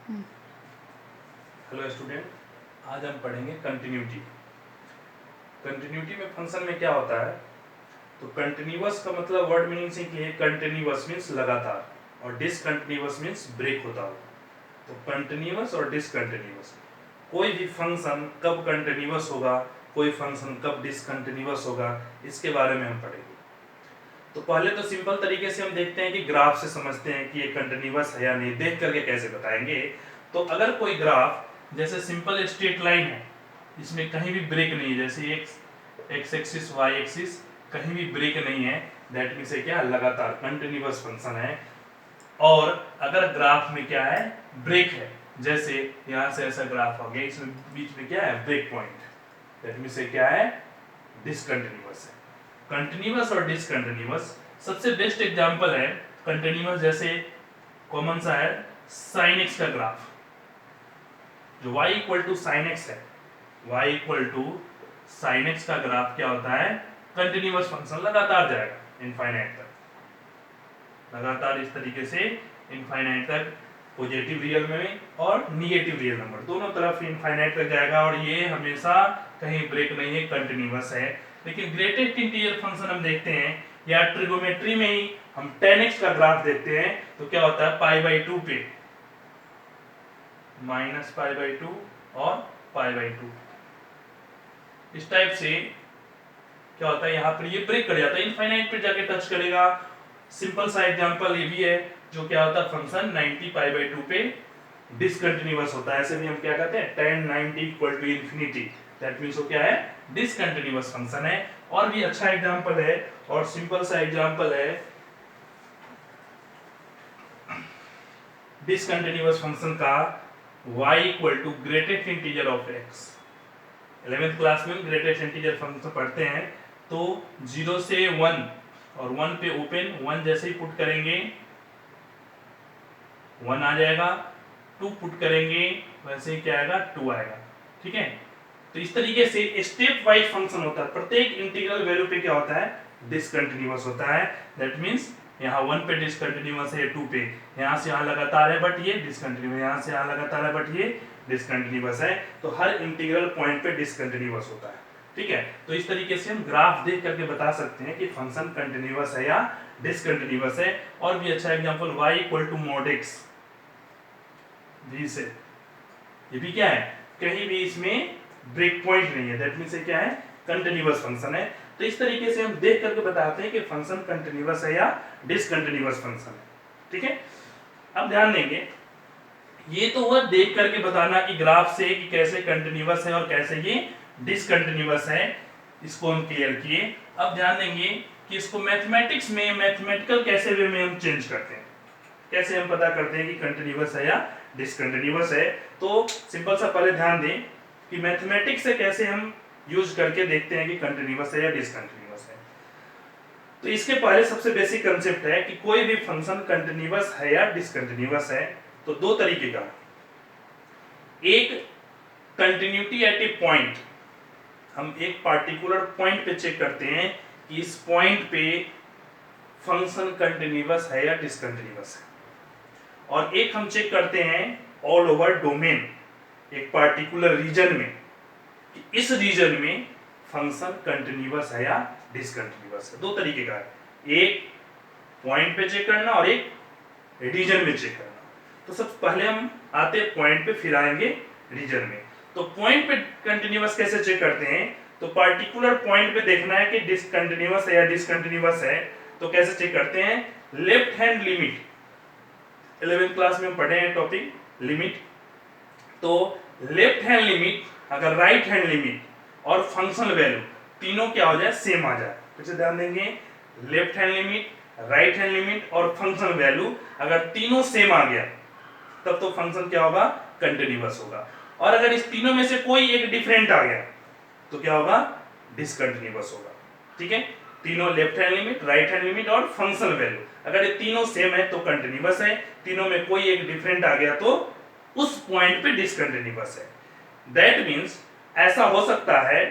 Hello student, आज हम पढ़ेंगे कंटिन्यूटी। कंटिन्यूटी में फंक्शन में क्या होता है, तो कंटिन्यूअस का मतलब वर्ड मीनिंग से कि कंटिन्यूअस मींस लगातार और डिसकंटिन्यूअस मींस ब्रेक होता हो। तो कंटिन्यूअस और डिसकंटिन्यूअस, कोई भी फंक्शन कब कंटिन्यूअस होगा, कोई फंक्शन कब डिसकंटिन्यूअस होगा, इसके बारे में हम पढ़ेंगे। तो पहले तो सिंपल तरीके से हम देखते हैं कि ग्राफ से समझते हैं कि ये कंटिन्यूअस है या नहीं, देख करके कैसे बताएंगे। तो अगर कोई ग्राफ जैसे सिंपल स्ट्रेट लाइन है, इसमें कहीं भी ब्रेक नहीं है, जैसे एक्स एक्सिस वाई एक्सिस कहीं भी ब्रेक नहीं है, दैट मींस क्या, लगातार कंटिन्यूअस फंक्शन है। और अगर ग्राफ में क्या है, ब्रेक है, जैसे यहां से ऐसा ग्राफ आ गया, इसमें बीच में क्या है, ब्रेक पॉइंट, दैट मींस क्या है, डिसकंटिन्यूअस है। कंटिन्यूअस और डिसकंटिन्यूअस सबसे बेस्ट एग्जांपल है कंटिन्यूअस, जैसे कॉमन सा है sin x का ग्राफ, जो y equal to sine x है, y equal to sine x का ग्राफ क्या होता है, कंटिन्यूअस फंक्शन, लगातार जाएगा इनफाइनाइट तक, लगातार इस तरीके से इनफाइनाइट तक, पॉजिटिव रियल में और निगेटिव रियल नंबर दोनों तरफ इनफाइनाइट तक जाएगा, और ये हमेशा कहीं ब्रेक नहीं है, कंटिन्यूअस है। लेकिन ग्रेटेस्ट इंटीजर फंक्शन हम देखते हैं, या ट्रिगोमेट्री में ही हम tan x का ग्राफ देखते हैं, तो क्या होता है, π/2 पे -π/2 और π/2, इस टाइप से क्या होता है, यहाँ पर ये ब्रेक कर जाता है, इनफाइनाइट पे जाके टच करेगा। सिंपल सा एग्जांपल ये भी है, जो क्या होता है, फंक्शन 90 π/2 पे डिसकंटिन्यूअस होता है। ऐसे भी हम क्या कहते हैं, tan 90 equal to infinity, that means वो क्या है, डिसकंटिन्यूअस फंक्शन है। और भी अच्छा एग्जांपल है और सिंपल सा एग्जांपल है डिसकंटिन्यूअस फंक्शन का, y equal to greatest integer of x। 11th class में ग्रेटेस्ट इंटीजर फंक्शन पढ़ते हैं, तो 0 से 1 और 1 पे ओपन, 1 जैसे ही पुट करेंगे 1 आ जाएगा, 2 पुट करेंगे वैसे ही क्या आएगा, 2 आएगा। ठीक है, तो इस तरीके से स्टेप वाइज फंक्शन होता है, प्रत्येक इंटीग्रल वैल्यू पे क्या होता है, डिसकंटिन्यूअस होता है। दैट मींस यहाँ 1 पे डिसकंटिन्यूअस है, 2 पे, यहाँ से यहाँ लगातार है बट ये डिसकंटिन्यूअस, यहाँ से यहाँ लगातार है बट ये डिसकंटिन्यूअस है। तो हर इंटीग्रल पॉइंट पे डिसकंटिन्यूअस होता है। ठीक है, तो इस तरीके से हम ग्राफ देख करके बता सकते हैं कि फंक्शन कंटिन्यूअस है या डिसकंटिन्यूअस है। और भी अच्छा example, y equal to mod x, से ये भी क्या है, कहीं भी इसमें ब्रेक पॉइंट नहीं है, दैट मींस क्या है, कंटिन्यूअस फंक्शन है। तो इस तरीके से हम देख करके बताते हैं कि फंक्शन कंटिन्यूअस है या डिसकंटिन्यूअस फंक्शन है। ठीक है, अब ध्यान देंगे, ये तो हुआ देख करके बताना कि ग्राफ से कि कैसे कंटिन्यूअस है और कैसे ये डिसकंटिन्यूअस है, इसको हम क्लियर किए। अब ध्यान देंगे कि इसको मैथमेटिक्स में, मैथमेटिकल कैसे वे में हम चेंज करते हैं, कैसे हम पता करते हैं कि कंटिन्यूअस है या डिसकंटिन्यूअस है। तो सिंपल सा पहले ध्यान दें कि मैथमेटिक्स से कैसे हम यूज करके देखते हैं कि कंटिन्यूअस है या डिसकंटिन्यूअस है। तो इसके पहले सबसे बेसिक कंसेप्ट है कि कोई भी फंक्शन कंटिन्यूअस है या डिसकंटिन्यूअस है, तो दो तरीके का, एक कंटिन्यूटी एट ए पॉइंट, हम एक पार्टिकुलर पॉइंट पे चेक करते हैं कि इस पॉइंट पे फंक्शन कंटिन्यूअस है या डिसकंटिन्यूअस है, और एक हम चेक करते हैं ऑल ओवर डोमेन, एक पार्टिकुलर रीजन में, कि इस रीजन में फंक्शन कंटिन्यूअस है या डिसकंटिन्यूअस है। दो तरीके का है, एक पॉइंट पे चेक करना और एक रीजन में चेक करना। तो सबसे पहले हम आते हैं पॉइंट पे, फिर आएंगे रीजन में। तो पॉइंट पे कंटिन्यूअस कैसे चेक करते हैं, तो पार्टिकुलर पॉइंट पे देखना है कि डिसकंटिन्यूअस है या डिसकंटिन्यूअस है, तो कैसे चेक करते हैं, left hand limit, 11th class में हम पढ़े हैं टॉपिक लिमिट। तो लेफ्ट हैंड लिमिट अगर राइट हैंड लिमिट और फंक्शन वैल्यू तीनों क्या हो जाए, सेम आ जाए, फिर ध्यान देंगे, left hand limit, right hand limit और फंक्शन वैल्यू अगर तीनों सेम आ गया, तब तो फंक्शन क्या होगा, कंटिन्यूअस होगा। और अगर इस तीनों में से कोई एक डिफरेंट आ गया, तो क्या होगा, डिसकंटिन्यूअस होगा। ठीक है, तीनों left hand limit, right hand limit और फंक्शन वैल्यू अगर ये तीनों सेम है तो कंटिन्यूअस है, तीनों में कोई एक डिफरेंट आ गया तो उस पॉइंट पे डिसकंटिन्यूअस है। दैट मींस ऐसा हो सकता है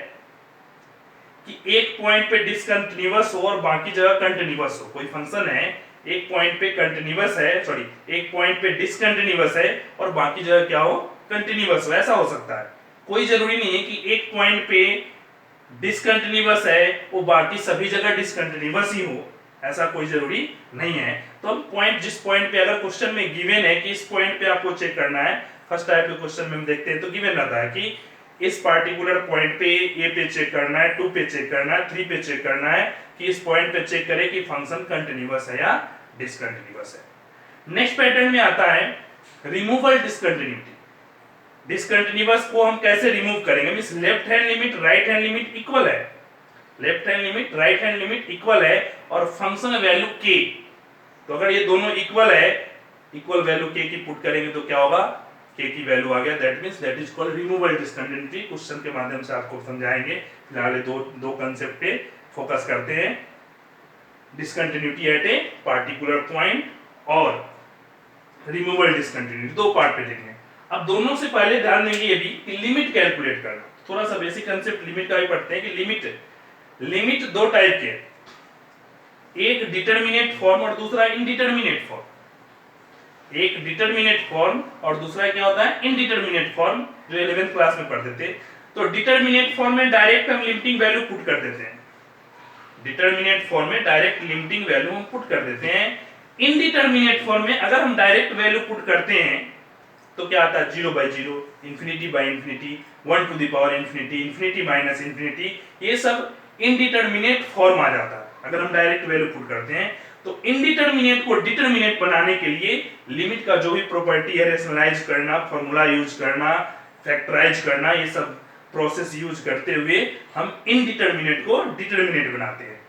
कि एक पॉइंट पे डिसकंटिन्यूअस हो और बाकी जगह कंटिन्यूअस हो। कोई फंक्शन है, एक पॉइंट पे कंटिन्यूअस है, सॉरी एक पॉइंट पे डिसकंटिन्यूअस है और बाकी जगह क्या हो, कंटिन्यूअस हो, ऐसा हो सकता है। कोई जरूरी नहीं है कि एक पॉइंट पे डिसकंटिन्यूअस है वो बाकी सभी जगह डिसकंटिन्यूअस ही हो, ऐसा कोई जरूरी नहीं है। तो हम पॉइंट, जिस पॉइंट पे अगर क्वेश्चन में गिवन है कि इस पॉइंट पे आपको चेक करना है, फर्स्ट टाइप के क्वेश्चन में हम देखते हैं तो गिवन रहता है कि इस पार्टिकुलर पॉइंट पे ए पे चेक करना है, 2 पे चेक करना है, 3 पे चेक करना है कि इस पॉइंट पे चेक करें कि फंक्शन कंटिन्यूअस है या डिसकंटिन्यूअस है। नेक्स्ट पैटर्न में आता है रिमूवल डिसकंटिन्यूटी। डिसकंटिन्यूअस को हम कैसे रिमूव करेंगे, means left hand limit right hand limit equal है, left hand limit right hand limit equal है और फंक्शन वैल्यू k, तो अगर ये दोनों इक्वल है, इक्वल वैल्यू k की पुट करेंगे तो क्या होगा, k की वैल्यू आ गया, that means that is called removal discontinuity. Question के माध्यम से आपको समझाएंगे, फिलहाल दो कंसेप्ट पे फोकस करते हैं, discontinuity at a particular point और रिमूवल डिसकंटिन्यूटी, दो पार्ट पे देखेंगे। अब दोनों से पहले ध्यान देंगे ये भी कि लिमिट कैलकुलेट करना, थोड़ा सा बेसिक कंसेप्ट लिमिट का भी पढ़ते हैं कि लिमिट दो टाइप के, एक डिटरमिनेट फॉर्म और दूसरा इनडिटरमिनेट फॉर्म। एक डिटरमिनेट फॉर्म और दूसरा क्या होता है, इनडिटरमिनेट फॉर्म, जो 11th क्लास में पढ़ते थे। तो डिटरमिनेट फॉर्म में डायरेक्ट हम लिमिटिंग वैल्यू पुट कर देते हैं, डिटरमिनेट फॉर्म में डायरेक्ट लिमिटिंग वैल्यू हम पुट कर देते हैं। इनडिटरमिनेट फॉर्म में अगर हम डायरेक्ट वैल्यू पुट करते हैं तो क्या आता है, 0/0, infinity by infinity, 1 to the power infinity, infinity minus infinity, ये सब इनडिटरमिनेट फॉर्म आ जाता है अगर हम डायरेक्ट वैल्यू पुट करते हैं। तो इनडिटरमिनेट को डिटरमिनेट बनाने के लिए लिमिट का जो भी प्रॉपर्टी है, रेशनलाइज करना, फार्मूला यूज करना, फैक्टराइज करना, ये सब प्रोसेस यूज करते हुए हम इनडिटरमिनेट को डिटरमिनेट बनाते हैं,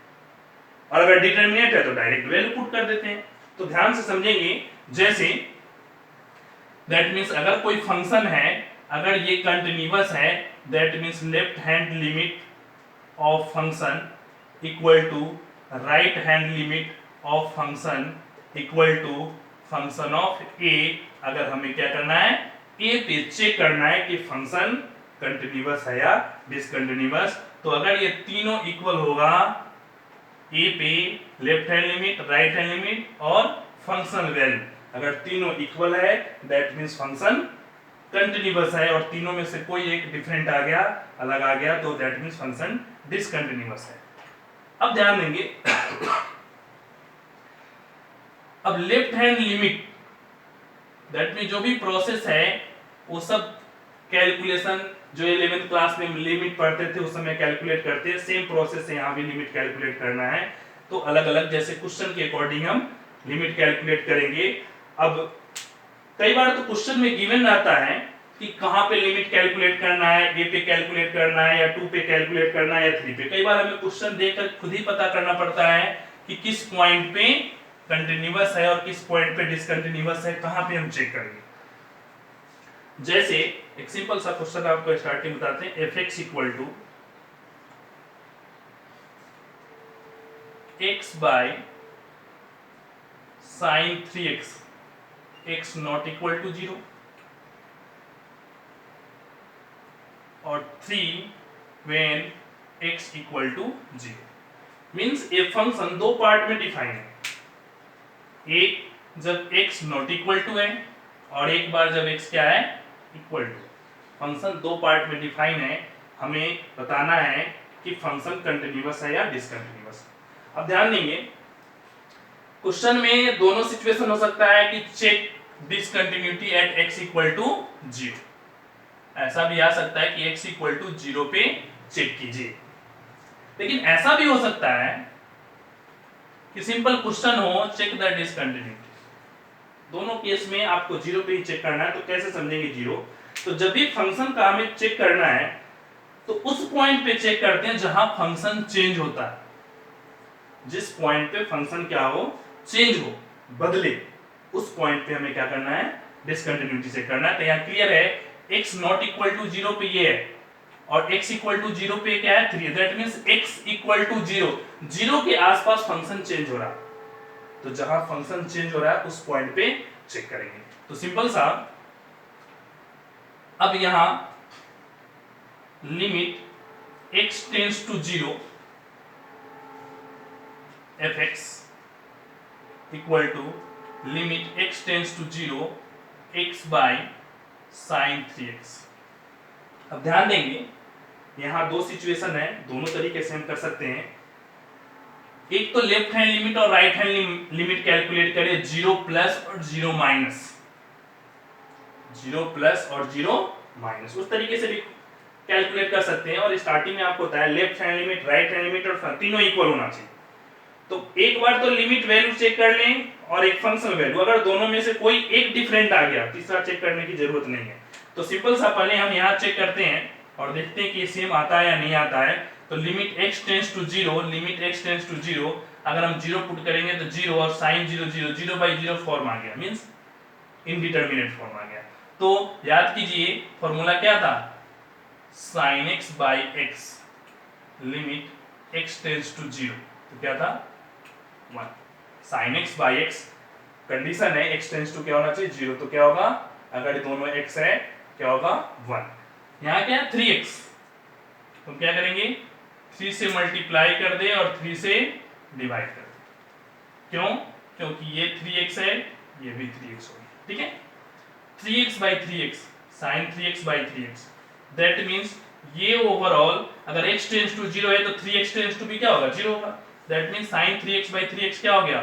और अगर डिटरमिनेट है तो डायरेक्ट वैल्यू पुट कर देते हैं। तो ध्यान से समझेंगे, जैसे दैट मींस अगर कोई फंक्शन है, अगर ये कंटिन्यूअस है, that means left hand limit of function equal to right hand limit of function equal to function of A. अगर हमें क्या करना है, ए पे चेक करना है कि फंक्शन कंटिन्यूअस है या डिसकंटिन्यूअस। तो अगर ये तीनों इक्वल होगा, ए पे left hand limit, right hand limit और फंक्शन वैल्यू, अगर तीनों इक्वल है दैट मींस फंक्शन कंटिन्यूअस है, और तीनों में से कोई एक डिफरेंट आ गया, अलग आ गया, तो दैट मींस फंक्शन डिसकंटिन्यूअस है। अब ध्यान देंगे, अब left hand limit, that means जो भी प्रोसेस है वो सब कैलकुलेशन जो 11th क्लास में लिमिट पढ़ते थे उस समय कैलकुलेट करते हैं, सेम प्रोसेस है यहाँ भी लिमिट कैलकुलेट करना है। तो अलग अलग जैसे क्वेश्चन के अकॉर्डिंग हम लिमिट कैलकुलेट करेंगे। अब कई बार तो क्वेश्चन में गिवन रहता है कि कहाँ पे लिमिट कैलकुलेट करना है, ए पे कैलकुलेट करना है या 2 पे कैलकुलेट करना है या 3 पे। कई बार हमें क्वेश्चन देखकर खुद ही पता करना पड़ता है कि किस पॉइंट पे कंटिन्यूअस है और किस पॉइंट पे डिसकंटिन्यूअस है, कहाँ पे हम चेक करेंगे। जैसे एक सिंपल सा क्वेश्चन आपको स्टार्टिंग बताते हैं, fx equal to x by sine 3x, x not equal to 0 और 3 when x equal to 0। Means ये फंक्शन दो पार्ट में डिफाइन है, एक जब x नॉट इक्वल टू है और एक बार जब x क्या है, इक्वल टू। फंक्शन दो पार्ट में डिफाइन है, हमें बताना है कि फंक्शन कंटिन्यूअस है या डिसकंटिन्यूअस। अब ध्यान देंगे, क्वेश्चन में दोनों सिचुएशन हो सकता है कि check discontinuity at x equal to 0, ऐसा भी आ सकता है कि x इक्वल टू 0 पे चेक कीजिए। लेकिन ऐसा भी हो सकता है कि सिंपल क्वेश्चन हो चेक द डिसकंटिन्यूटी, दोनों केस में आपको 0 पे ही चेक करना है। तो कैसे समझेंगे 0, तो जब भी फंक्शन का हमें चेक करना है तो उस पॉइंट पे चेक करते हैं जहां फंक्शन चेंज होता है, जिस पॉइंट पे फंक्शन क्या हो, चेंज हो, बदले, उस पॉइंट पे हमें क्या करना है, डिसकंटिन्यूटी चेक करना है। तो यहाँ क्लियर है, x नॉट इक्वल टू 0 पे ये है और x इक्वल टू 0 पे क्या है, 3, that means x equal to 0 के आसपास फंक्शन चेंज हो रहा है, तो जहां फंक्शन चेंज हो रहा है उस पॉइंट पे चेक करेंगे। तो सिंपल सा, अब यहां limit x tends to 0 fx equal to limit x tends to 0 x by sine 3x। अब ध्यान देंगे यहाँ दो सिचुएशन है, दोनों तरीके से हम कर सकते हैं। एक तो लेफ्ट हैंड लिमिट और राइट हैंड लिमिट कैलकुलेट करें, 0 प्लस और 0 माइनस, 0 प्लस और 0 माइनस, उस तरीके से भी कैलकुलेट कर सकते हैं। और स्टार्टिंग में आपको होता है left hand limit, right hand limit और तीनों इक्वल होना चाहिए। तो एक बार तो लिमिट वैल्यू चेक कर लें और एक फंक्शन वैल्यू, अगर दोनों में से कोई एक डिफरेंट आ गया, तीसरा चेक करने की जरूरत नहीं है। तो सिंपल सा पहले हम यहाँ चेक करते हैं और देखते हैं कि सेम आता है या नहीं आता है। तो limit x tends to 0, limit x tends to 0, अगर हम 0 पुट करेंगे तो 0 और sin 0 0, 0/0 फॉर्म आ गया, मींस इनडिटरमिनेट फॉर्म आ गया। तो याद कीजिए फॉर्मूला क्या था, sin x by x, limit x tends to 0, तो क्या था 1। sin x by x condition है x टेंड्स टू क्या होना चाहिए 0, तो क्या होगा, अगर दोनों x है क्या होगा 1। यहाँ क्या है 3x, तो क्या करेंगे 3 से मल्टीप्लाई कर दे और 3 से डिवाइड कर दे। क्यों, क्योंकि ये 3x है, ये भी 3x होगा, ठीक है। 3x by 3x, sin 3x by 3x, that means ये ओवरऑल अगर x टेंड्स टू 0 है तो 3x टेंड्स टू भी क्या होगा 0 होगा। That means sin 3x by 3x क्या हो गया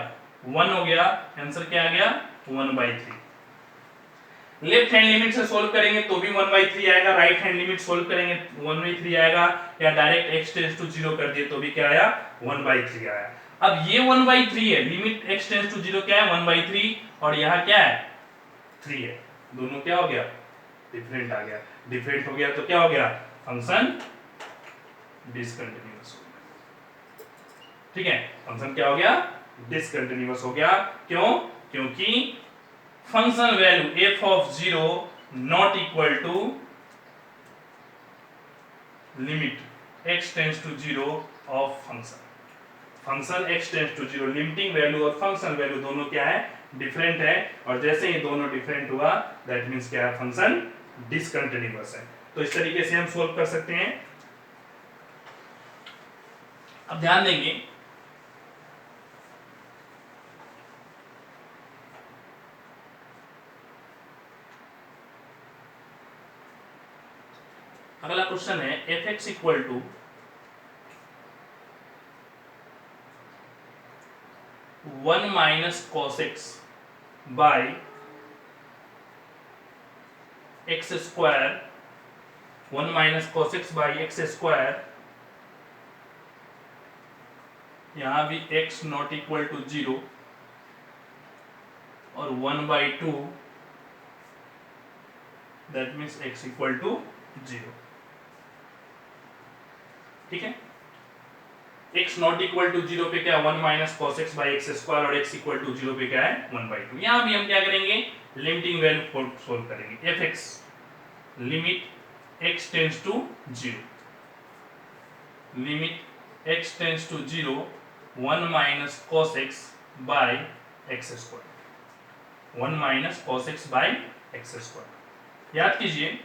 1 हो गया। आंसर क्या आ गया 1/3। लेफ्ट हैंड लिमिट से सोल्व करेंगे तो भी 1/3 आएगा, राइट हैंड लिमिट सोल्व करेंगे 1/3 आएगा, या डायरेक्ट x टेंड्स टू 0 कर दिए तो भी क्या आया 1/3 आया। अब ये 1/3 है, लिमिट x टेंड्स टू 0 क्या है 1/3, और यहाँ क्या है 3 है, दोनों क्या हो गया डिफरेंट आ गया। डिफरेंट हो गया तो क्या हो गया फंक्शन डिसकंटिन्यूअस हो गया, ठीक है। फंक्शन क्या हो गया डिसकंटिन्यूअस हो गया। क्यों, क्योंकि function value f of 0 not equal to limit x tends to 0 of function. Function x tends to 0, limiting value और फंक्शन वैल्यू दोनों क्या है डिफरेंट है, और जैसे ही दोनों डिफरेंट हुआ दैट मींस क्या है फंक्शन डिसकंटिन्यूअस है। तो इस तरीके से हम सोल्व कर सकते हैं। अब ध्यान देंगे अगला क्वेश्चन है fx equal to 1 minus cos x by x square, 1 minus cos x by x square, यहां भी x नॉट इक्वल टू 0 और 1/2, that means x equal to 0, ठीक है। x नॉट इक्वल टू 0 पे क्या 1 minus cos x by x square और x equal to 0 पे क्या है 1/2। यहां भी हम क्या करेंगे लिमिटिंग वैल्यू सोल्व करेंगे। fx limit x tends to 0, limit x tends to 0 1 minus cos x by x square, 1 minus cos x by x square. याद कीजिए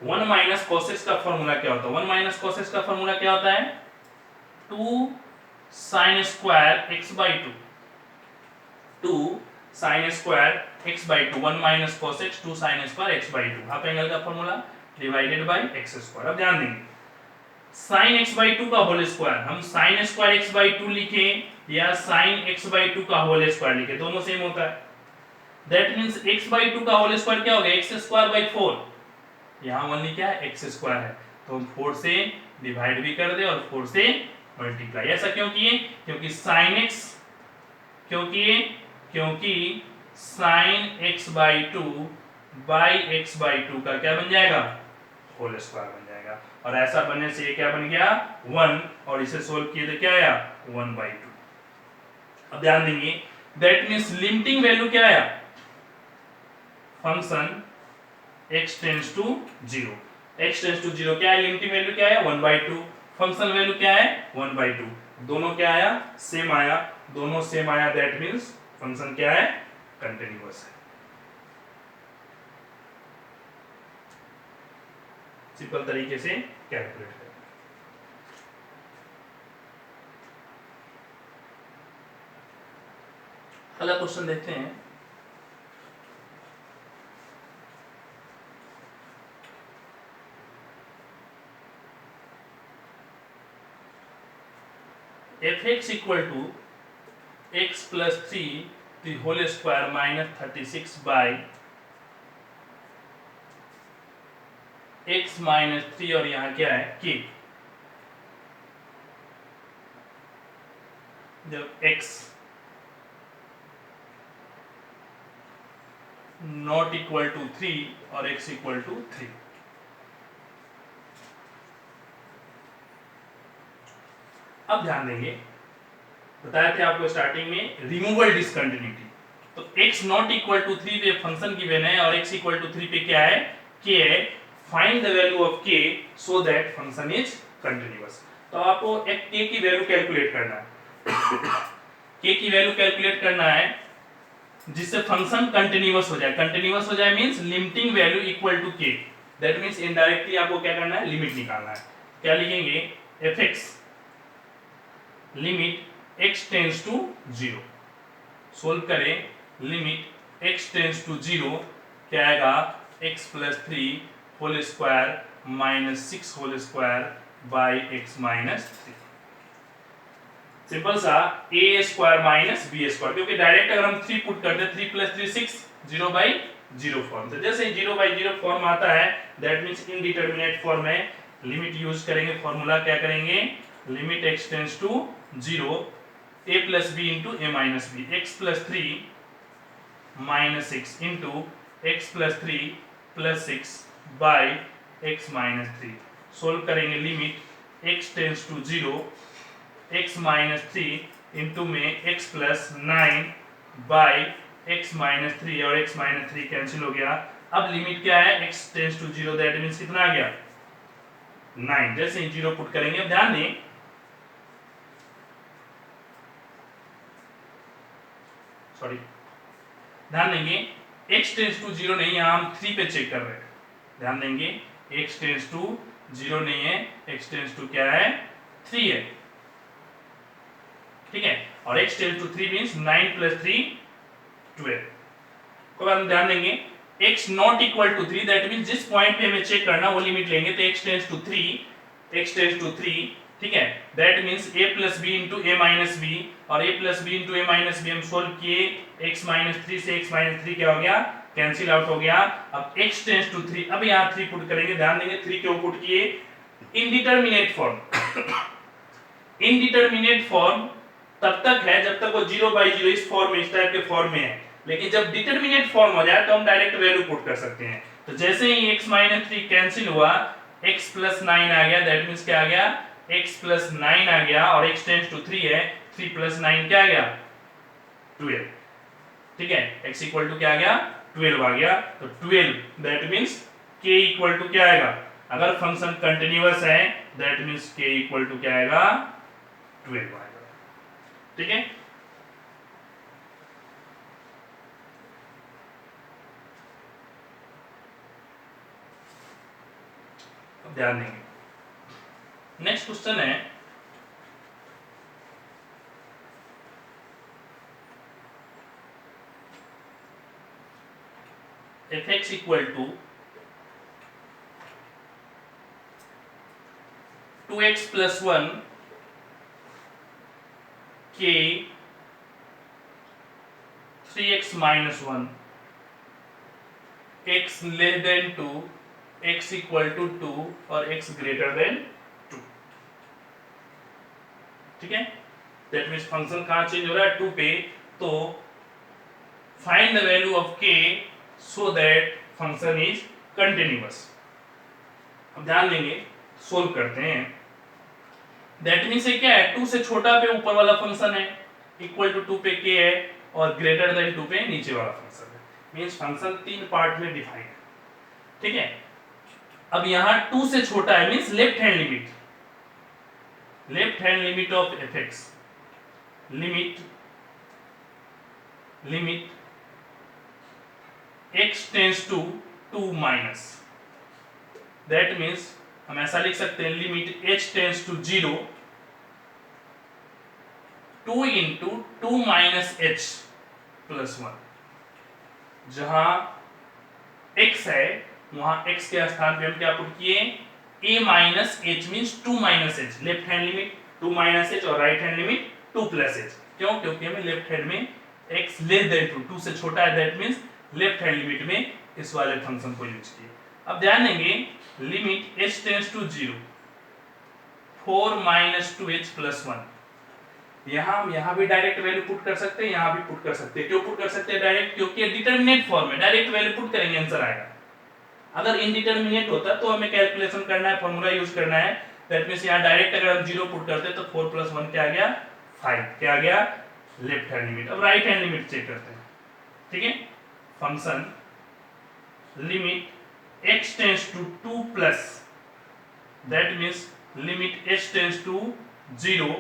1 माइनस cos x का फॉर्मूला क्या होता है, 1 माइनस cos x का formula क्या होता है 2 sin square x by 2, 2 sin square x by 2, 1 minus cos x 2 sin square x by 2, half angle का formula divided by x square. अब ध्यान देंगे sin x बाई 2 का होल स्क्वायर हम sin स्क्वायर x बाई 2 लिखें या sin x by 2 का whole square लिखें, दोनों सेम होता है। दैट मींस x बाई 2 का होल स्क्वायर क्या हो गया x स्क्वायर बाई 4, यहाँ ओनली क्या है x स्क्वायर है, तो हम 4 से डिवाइड भी कर दे और 4 से मल्टीप्लाई। ऐसा क्यों किए, क्योंकि sin x, क्योंकि sin x by 2 by x by 2 का क्या बन जाएगा होल स्क्वायर बन जाएगा, और ऐसा बनने से ये क्या बन गया 1, और इसे सोल्व किए तो क्या आया 1/2। अब ध्यान देंगे दैट मींस लिमिटिंग वैल्यू क्या आया function x tends to 0, x tends to 0 क्या है लिमिटिंग वैल्यू क्या है 1/2, फंक्शन वैल्यू क्या है 1/2, दोनों क्या आया सेम आया, दोनों सेम आया, दैट मींस फंक्शन क्या है कंटीन्यूअस है। सिंपल तरीके से कैलकुलेट करें। अगला क्वेश्चन देखते हैं। fx equal to x plus 3 the whole square minus 36 by x minus 3 और यहाँ क्या है k। जब x नॉट इक्वल टू 3 और x इक्वल टू 3। अब ध्यान देंगे, बताया थे आपको स्टार्टिंग में रिमूवल डिसकंटिन्यूटी। तो x नॉट इक्वल टू 3 पे फंक्शन गिवन है और x इक्वल टू 3 पे क्या है k है। Find the value of k so that function is continuous. तो आपको एक k की वैल्यू कैलकुलेट करना है। k की वैल्यू कैलकुलेट करना है जिससे फंक्शन कंटिन्यूअस हो जाए। कंटिन्यूअस हो जाए means limiting value equal to k। That means indirectly आपको क्या करना है, लिमिट निकालना है। क्या लिखेंगे, fx limit x tends to 0। Solve करें, लिमिट x टेंड्स टू 0 क्या आएगा, x plus 3 whole square minus 6 whole square by x minus 3। Simple सा a square minus b square, क्योंकि डायरेक्ट अगर हम 3 पुट करते हैं 3 प्लस 3 6, 0 बाई 0 फॉर्म। तो जैसे ही 0 बाई 0 फॉर्म आता है दैट मींस इनडिटरमिनेट फॉर्म है। लिमिट यूज करेंगे, फॉर्मूला क्या करेंगे, limit x tends to 0 a plus b into a minus b, x plus 3 minus 6 into x plus 3 plus 6 by x minus 3। Solve करेंगे, limit x tends to 0 x minus 3 into में x plus 9 by x minus 3 और x minus 3 cancel हो गया। अब limit क्या है, x tends to 0 that means कितना आ गया 9। जैसे ही 0 पुट करेंगे, अब ध्यान दें, सॉरी ध्यान देंगे x टेंड्स टू 0 नहीं, यहां हम 3 पे चेक कर रहे हैं। ध्यान देंगे x टेंड्स टू 0 नहीं है, x टेंड्स टू क्या है 3 है, ठीक है। और x tends to 3 means 9 plus 3 12। को बाद ध्यान देंगे x not equal to 3 that means जिस पॉइंट पे हमें चेक करना वो लिमिट लेंगे। तो x टेंड्स टू 3 ठीक है, that means a plus b into a minus b, और a plus b into a minus b हम सोल्व किए, x माइनस 3 से x माइनस 3 क्या हो गया, कैंसिल आउट हो गया। अब x टेंड्स टू 3, अब यहाँ 3 पुट करेंगे। ध्यान देंगे 3 क्यों पुट किए, इनडिटरमिनेट फॉर्म। इनडिटरमिनेट फॉर्म तब तक है जब तक वो 0 बाई 0 इस फॉर्म में, इस टाइप के फॉर्म में है, लेकिन जब डिटरमिनेट फॉर्म हो जाए तो हम डायरेक्ट वैल्यू पुट कर सकते हैं। तो जैसे ही x माइनस 3 कैंसिल हुआ, x प्लस 9 आ गया, दैट मींस क्या आ गया, x प्लस 9 आ गया, और x टेंड्स टू 3 है, 3 प्लस 9 क्या आ गया 12, ठीक है। x इक्वल टू क्या आ गया 12 आ गया। तो 12 that means k equal to क्या आएगा, अगर फंक्शन कंटिन्यूअस है that means k equal to क्या आएगा 12 आएगा, ठीक है। अब ध्यान देंगे, नेक्स्ट क्वेश्चन है fx equal to 2x plus 1 k 3x minus 1 x less than 2 x equal to 2 और x ग्रेटर देन 2, ठीक है। दैट मींस फंक्शन कहां चेंज हो रहा है 2 पे। तो find the value of k so that function is continuous. अब ध्यान देंगे, सोल्व करते हैं। दैट मींस ये क्या है, 2 से छोटा पे ऊपर वाला फंक्शन है, इक्वल टू 2 पे k है, और ग्रेटर देन 2 पे नीचे वाला फंक्शन है। मींस फंक्शन 3 पार्ट में डिफाइन है, ठीक है। अब यहां 2 से छोटा है means left hand limit, left hand limit of fx, limit x tends to 2 minus, that means हम ऐसा लिख सकते हैं, limit h tends to 0 2 into 2 minus h plus 1। जहां x है वहां x के स्थान पे हम क्या पुट किए, a minus h means 2 minus h, left hand limit 2 minus h और right hand limit 2 plus h. क्यों? क्योंकि हमें लेफ्ट हैंड में x लेस देन 2 से छोटा है, that means left hand limit में इस वाले फंक्शन को यूज किए। अब ध्यान देंगे limit h tends to 0 4 minus 2h plus 1, यहाँ भी डायरेक्ट वैल्यू पुट कर सकते हैं, यहाँ भी पुट कर सकते हैं। क्यों पुट कर सकते हैं डायरेक्ट? क्योंकि डिटरमिनेट फॉर्म है, डायरेक्ट वैल्यू पुट करेंगे आंसर आएगा। अगर इनडिटरमिनेट होता तो हमें कैलकुलेशन करना है, फॉर्मूला यूज करना है। दैट मींस यहाँ डायरेक्ट अगर हम 0 पुट करते तो 4 प्लस 1 क्या आ गया 5, क्या आ गया लेफ्ट हैंड लिमिट। अब राइट हैंड लिमिट चेक करते हैं, ठीक है। Function limit x tends to 2 plus, that means limit h tends to 0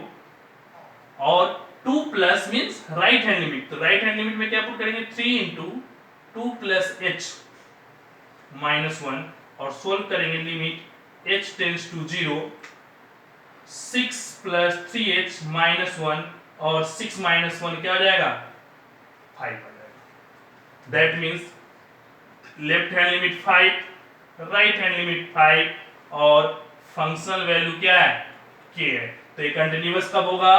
और 2 plus means right hand limit. तो राइट हैंड लिमिट में क्या पुट करेंगे 3 इंटू 2 प्लस h माइनस 1 और सोल्व करेंगे limit h tends to 0 6 plus 3h minus 1 और 6 minus 1 क्या हो जाएगा 5 आ जाएगा। That means left hand limit 5, right hand limit 5 और फंक्शनल वैल्यू क्या है k है। तो ये कंटीन्यूअस कब होगा?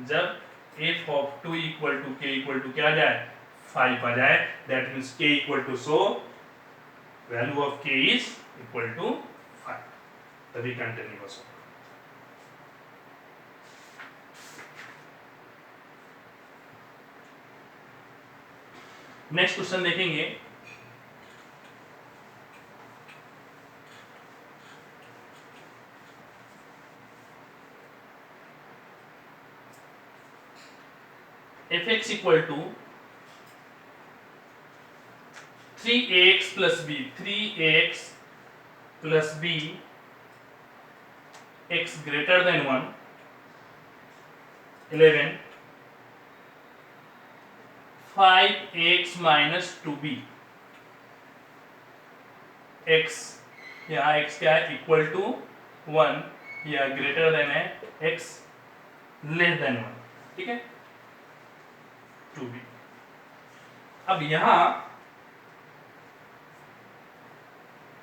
जब f of 2 equal to k equal to क्या आ जाए 5 आ जाए। That means k equal to so value of k is equal to 5, तभी कंटीन्यूअस होगा। नेक्स्ट क्वेश्चन देखेंगे। fx equal to 3ax plus b, 3ax plus b x greater than 1 11 5x minus 2b x, यहाँ x क्या है equal to 1 या greater than है x less then 1, ठीक है 2b। अब यहां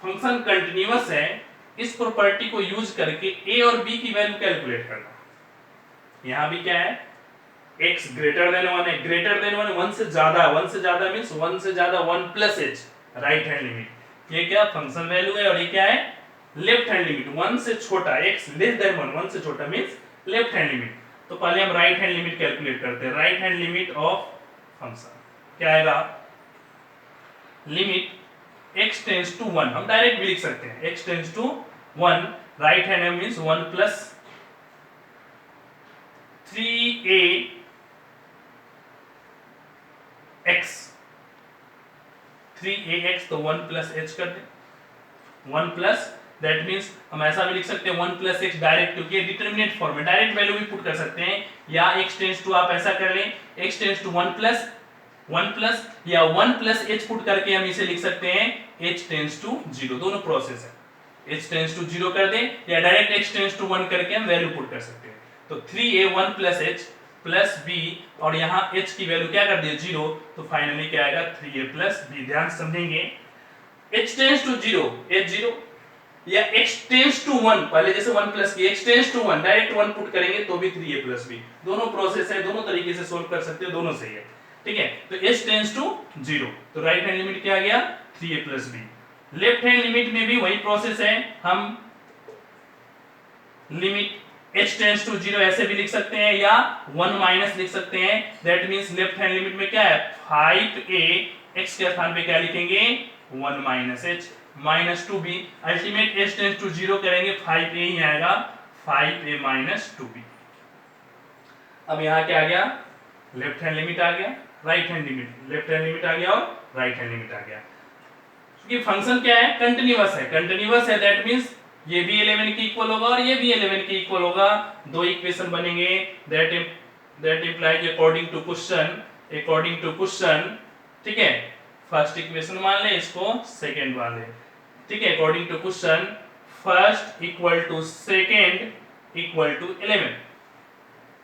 फंक्शन कंटिन्यूअस है, इस प्रॉपर्टी को यूज करके a और b की वैल्यू कैलकुलेट करना। यहां भी क्या है x ग्रेटर देन 1 है, ग्रेटर देन 1 1 से ज्यादा, 1 से ज्यादा मींस 1 से ज्यादा 1 plus h right hand limit. ये क्या फंक्शन वैल्यू है और ये क्या है लेफ्ट हैंड लिमिट। 1 से छोटा x लेस देन 1, 1 से छोटा मींस लेफ्ट हैंड लिमिट। तो पहले हम राइट हैंड लिमिट कैलकुलेट करते हैं। Right hand limit of function क्या आएगा लिमिट x टेंड्स टू 1, हम डायरेक्ट भी लिख सकते हैं x tends to 1, right hand means 1 plus 3a x, 3ax तो 1 प्लस h कर दे, 1 प्लस दैट मींस हम ऐसा भी लिख सकते हैं 1 प्लस x डायरेक्ट, क्योंकि डिटरमिनेट फॉर्म में डायरेक्ट वैल्यू भी पुट कर सकते हैं। या x टेंड्स टू आप ऐसा कर लें x टेंड्स टू 1 प्लस या 1 प्लस h पुट करके हम इसे लिख सकते हैं h टेंड्स टू 0, दोनों प्रोसेस है। h टेंड्स टू 0 कर दें या डायरेक्ट x टेंड्स टू 1 करके हम वैल्यू पुट कर सकते हैं। तो 3a 1 plus h plus b और यहाँ h की वैल्यू क्या कर दिए 0, तो फाइनली क्या आएगा 3a प्लस b। ध्यान समझेंगे h टेंड्स टू 0 h 0 या x टेंड्स टू 1, पहले जैसे 1 प्लस की x tends to 1 direct 1 put करेंगे तो भी 3a प्लस b, दोनों प्रोसेस है, दोनों तरीके से सोल्व कर सकते हो, दोनों सही है, ठीक है। तो h टेंड्स टू 0 तो राइट हैंड लिमिट क्या आ गया 3a plus b। Left hand limit में भी वही प्रोसेस है, हम लिमिट h टेंड्स टू 0 ऐसे भी लिख सकते हैं या 1 माइनस लिख सकते हैं। That means left hand limit में क्या है 5a, x के स्थान पे क्या लिखेंगे 1 minus h minus 2b, ultimate h tends to 0 करेंगे 5a ही आएगा, 5a माइनस 2b। अब यहाँ क्या आ गया लेफ्ट हैंड लिमिट आ गया, right hand limit, left hand limit आ गया और राइट हैंड लिमिट आ गया। क्योंकि फंक्शन क्या है कंटिन्यूअस है, कंटिन्यूअस है दैट मींस ये भी 11 के इक्वल होगा और ये भी 11 के इक्वल होगा, दो इक्वेशन बनेंगे। That implies according to question, ठीक है। फर्स्ट इक्वेशन मान ले, इसको सेकंड मान ले, ठीक है। According to question first equal to second equal to 11,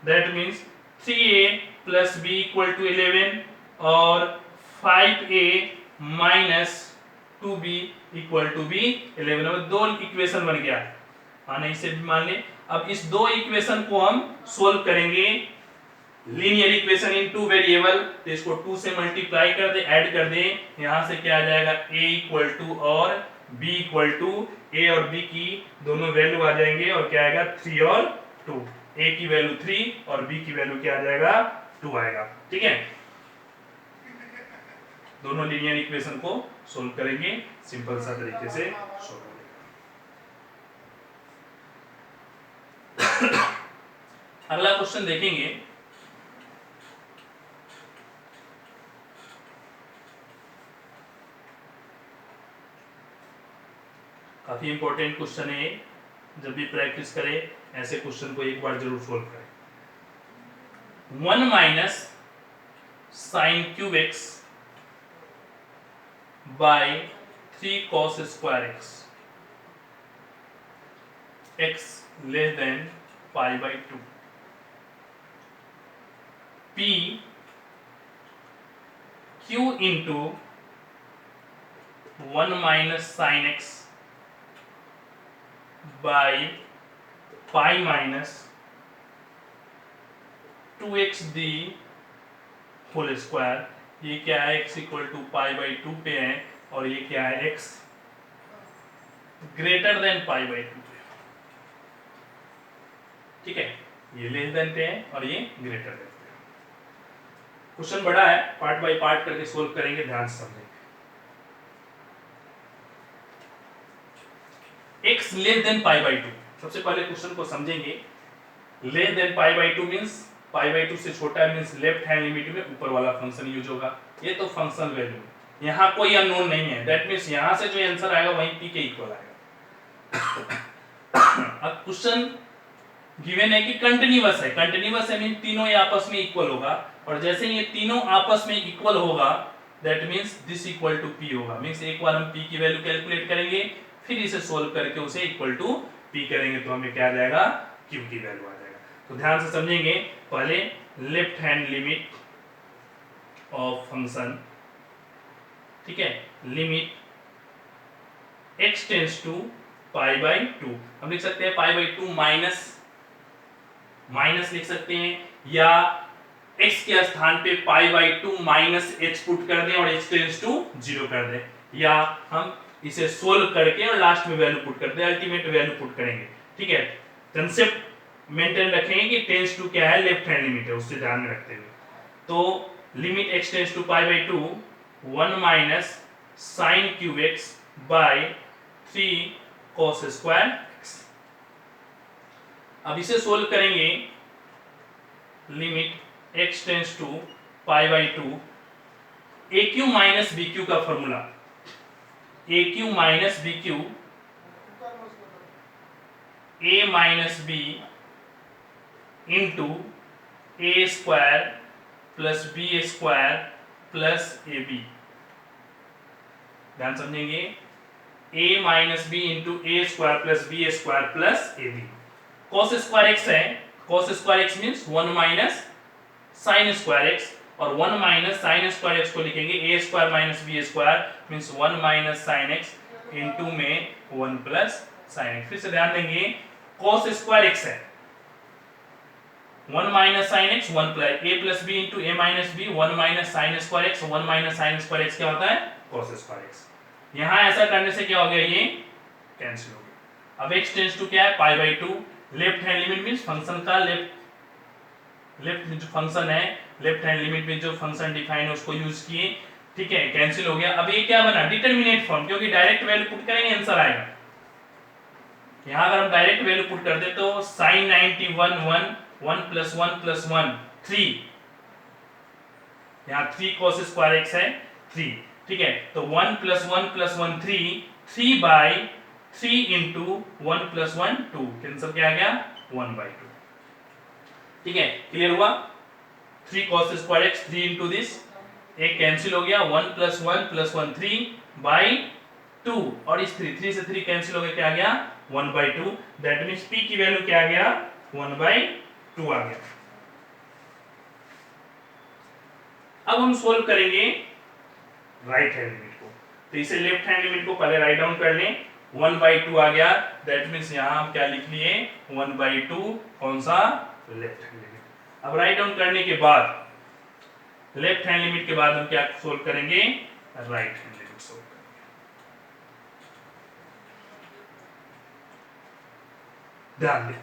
that means 3a plus b equal to 11 और 5a minus 2b equal to b 11। अब दो इक्वेशन बन गया, नहीं से भी मान ले। अब इस दो इक्वेशन को हम सोल्व करेंगे, linear equation in two variable, तो इसको 2 से मल्टीप्लाई कर दे, ऐड कर दे, यहां से क्या आ जाएगा a इक्वल टू और b इक्वल टू, a और b की दोनों वैल्यू आ जाएंगे और क्या आएगा 3 और 2, a की वैल्यू 3 और b की वैल्यू क्या आ जाएगा 2 आएगा। ठीक है, दोनों लीनियर इक्वेशन को सोल्व करेंगे, सिंपल सा तरीके से सोल्व करेंगे। अगला क्वेश्चन देखेंगे, काफी इंपॉर्टेंट क्वेश्चन है, जब भी प्रैक्टिस करें ऐसे क्वेश्चन को एक बार जरूर सोल्व करें। 1 minus sine cube x by 3 cos square x, x less than pi by 2, p q into 1 minus sine x by pi minus 2x d whole square. ये क्या है, x equal to pi by 2 पे है, और ये क्या है, x greater than pi by 2 पे। ठीक है, ये लेस देन पे है और ये ग्रेटर देन पे। क्वेश्चन बड़ा है, पार्ट बाय पार्ट करके सोल्व करेंगे, ध्यान से समझेंगे। x less than pi by 2, सबसे पहले क्वेश्चन को समझेंगे। Less than pi by 2 means pi by 2 से छोटा है, मींस लेफ्ट हैंड लिमिट में ऊपर वाला फंक्शन यूज होगा। ये तो फंक्शन वैल्यू, यहाँ कोई अननोन नहीं है, दैट मींस यहाँ से जो आंसर आएगा वही p के इक्वल आएगा। अब क्वेश्चन गिवन है कि कंटीन्यूअस है, कंटीन्यूअस है मींस तीनों ये आपस में इक्वल होगा, और जैसे ये तीनों आपस में इक्वल होगा that means this equal to p होगा। मींस एक बार हम p की वैल्यू कैलकुलेट करेंगे, फिर इसे सोल्व करके उसे इक्वल टू p करेंगे, तो हमें क्या आ जाएगा q की वैल्यू आ जाएगा। तो ध्यान से समझेंगे, पहले left hand limit of function, ठीक है, limit x tends to pi by 2, हम लिख सकते हैं पाई बाई 2 माइनस माइनस लिख सकते हैं, या x के स्थान पे पाई बाई 2 माइनस h पुट कर दें और h टेंड्स टू 0 कर दें, या हम इसे सोल्व करके और लास्ट में वैल्यू पुट कर दें, अल्टीमेट वैल्यू पुट करेंगे। ठीक है, कंसेप्ट मेंटेन रखेंगे कि टेंड्स टू क्या है, लेफ्ट हैंड लिमिट है, उससे ध्यान में रखते हुए। तो limit x tends to pi by 2 1 minus sine cube x by 3 cos square x। अब इसे सोल्व करेंगे, limit x tends to pi by 2, aq minus bq का formula, aq minus bq a minus b into a square plus b square plus a b. ध्यान समझेंगे, a minus b into a square plus b square plus a b. cos square x है, cos square x means 1 minus sine square x, और 1 minus sine square x को लिखेंगे a square minus b square means 1 minus sine x into में 1 plus sign x। फिर से ध्यान देंगे, cos square x है 1 minus sine x 1 plus a plus b into a minus b 1 minus sine square x 1 minus sine square x क्या होता है, cos square x। यहाँ ऐसा करने से क्या हो गया, ये कैंसिल हो गया। अब x टेंड्स टू क्या है, पाई by 2, left hand limit means function का लेफ्ट जो फंक्शन है, लेफ्ट हैंड लिमिट में जो फंक्शन डिफाइन है उसको यूज किए। ठीक है, कैंसिल हो गया। अब ये क्या बना, डिटरमिनेट फॉर्म, क्योंकि डायरेक्ट वैल्यू पुट करेंगे आंसर आएगा। यहाँ अगर हम डायरेक्ट वैल्यू पुट कर दे तो sin 91 1 1 प्लस 1 प्लस 1 3, यहाँ 3 cos स्क्वायर x है 3। ठीक है, तो 1 plus 1 plus 1 3, 3 by 3 into 1 plus 1 2, cancel क्या आ गया 1 बाई 2। ठीक है, क्लियर हुआ। 3 cos square x 3 into this, एक कैंसिल हो गया, 1 प्लस 1 प्लस 1 3 बाई 2, और इस 3 से 3 कैंसिल हो गया, क्या आ गया 1 बाई 2। दैट मींस p की वैल्यू क्या आ गया 1 बाई 2 आ गया। अब हम सोल्व करेंगे राइट हैंड लिमिट को। तो इसे लेफ्ट हैंड लिमिट को पहले राइट डाउन कर लें। 1/2 आ गया, दैट मीन्स यहाँ हम क्या लिख लिए 1/2, कौन सा लेफ्ट हैंड लिमिट। अब राइट डाउन करने के बाद लेफ्ट हैंड लिमिट के बाद हम क्या सोल्व करेंगे, राइट हैंड लिमिट सोल्व करेंगे। ध्यान दें,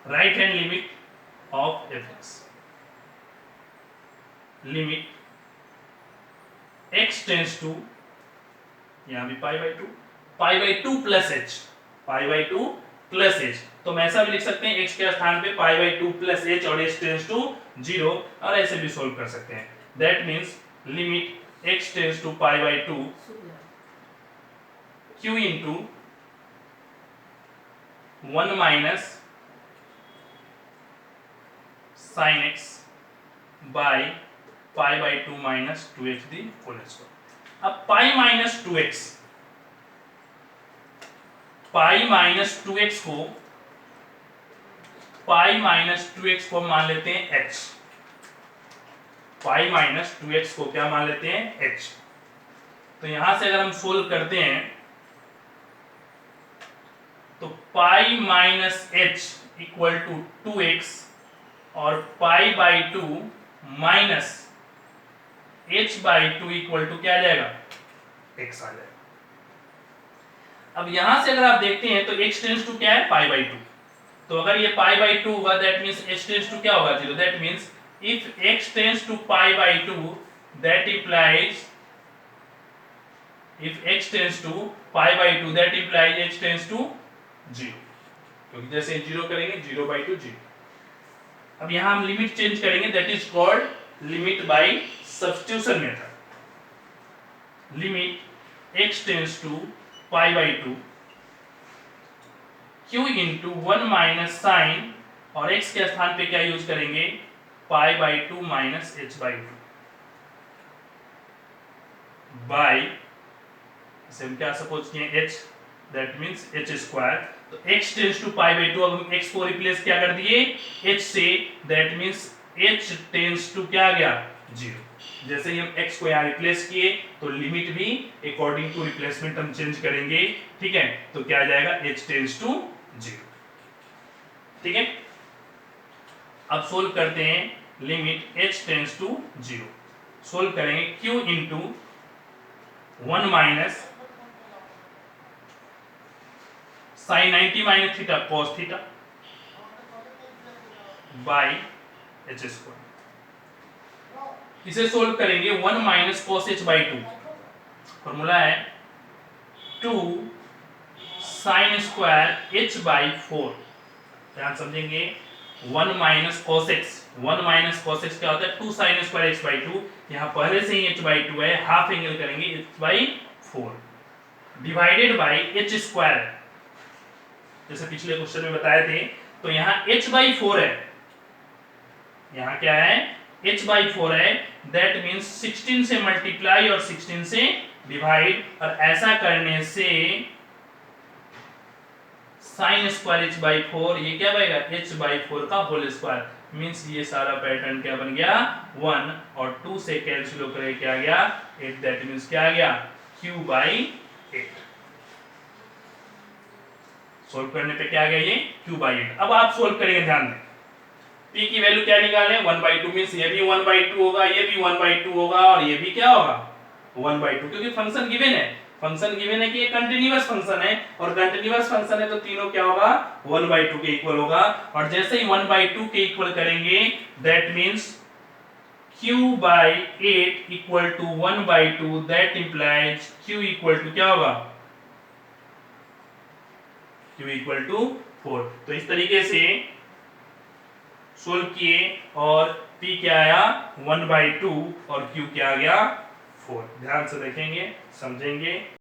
right hand limit of fx, limit x tends to, यहां भी π/2 प्लस h, π/2 प्लस h। तो हम ऐसा भी लिख सकते हैं x के स्थान पे π/2 प्लस h और h टेंड्स टू 0, और ऐसे भी सोल्व कर सकते हैं। That means limit x tends to π/2 q into 1 minus sin x by π/2 minus 2x the whole square. अब पाई माइनस 2x, पाई माइनस 2x को, पाई माइनस 2x को मान लेते हैं h, पाई माइनस 2x को क्या मान लेते हैं h। तो यहां से अगर हम सोल्व करते हैं तो pi minus h equal to 2x और π/2 माइनस h/2 इक्वल टू क्या आ जाएगा, x आ जाएगा। अब यहां से अगर आप देखते हैं तो x टेंड्स टू क्या है π/2, तो अगर ये π/2 होगा that means h tends to क्या होगा 0। That means if x tends to π/2 that implies, if x tends to π/2 that implies h tends to 0, क्योंकि जैसे 0 करेंगे 0/2 0। अब यहां हम लिमिट चेंज करेंगे, that is called limit by substitution method. Limit x tends to π/2 q into 1 minus sine, और x के स्थान पे क्या यूज करेंगे π/2 माइनस h/2 बाय, इसे हम क्या सपोज किए h, that means h square. तो x टेंड्स टू π/2, अब हम x को रिप्लेस क्या कर दिए h से, that means h tends to क्या आ गया 0। जैसे ही हम x को यहाँ रिप्लेस किए तो लिमिट भी अकॉर्डिंग टू रिप्लेसमेंट हम चेंज करेंगे, ठीक है। तो क्या आ जाएगा h टेंड्स टू 0, ठीक है। अब सोल्व करते हैं limit h tends to 0, solve करेंगे q into 1 minus sin 90 minus theta cos theta by h square. इसे सोल्व करेंगे 1 माइनस cos h/2, फॉर्मूला है 2 sin स्क्वायर h/4। ध्यान समझेंगे, 1 minus cos x, 1 minus cos x क्या होता है 2 sin स्क्वायर h/2, यहाँ पहले से ही h/2 है, हाफ एंगल करेंगे h/4 divided by h square, जैसे पिछले क्वेश्चन में बताए थे। तो यहाँ h/4 है, यहाँ क्या है h/4 है, दैट मींस 16 से मल्टीप्लाई और 16 से डिवाइड, और ऐसा करने से sin स्क्वायर h/4 ये क्या बनेगा h/4 का होल स्क्वायर, मींस ये सारा पैटर्न क्या बन गया 1 और 2 से कैंसिल होकर क्या आ गया 8, दैट मींस क्या आ गया q/8। सोल्व करने पे क्या आ गया ये q/8। अब आप सोल्व करेंगे, ध्यान दें p की वैल्यू क्या निकाले 1/2, मींस ये भी 1/2 होगा, ये भी 1/2 होगा, और ये भी क्या होगा 1/2, क्योंकि फंक्शन गिवन है, फंक्शन गिवन है कि ये कंटीन्यूअस फंक्शन है, और कंटीन्यूअस फंक्शन है तो तीनों क्या होगा 1/2 के इक्वल होगा। और जैसे ही 1/2 के इक्वल करेंगे that means q/8 equal to 1/2, that implies q equal to क्या होगा q इक्वल टू 4। तो इस तरीके से सोल्व किए और p क्या आया 1/2 और q क्या आ गया 4। ध्यान से देखेंगे, समझेंगे।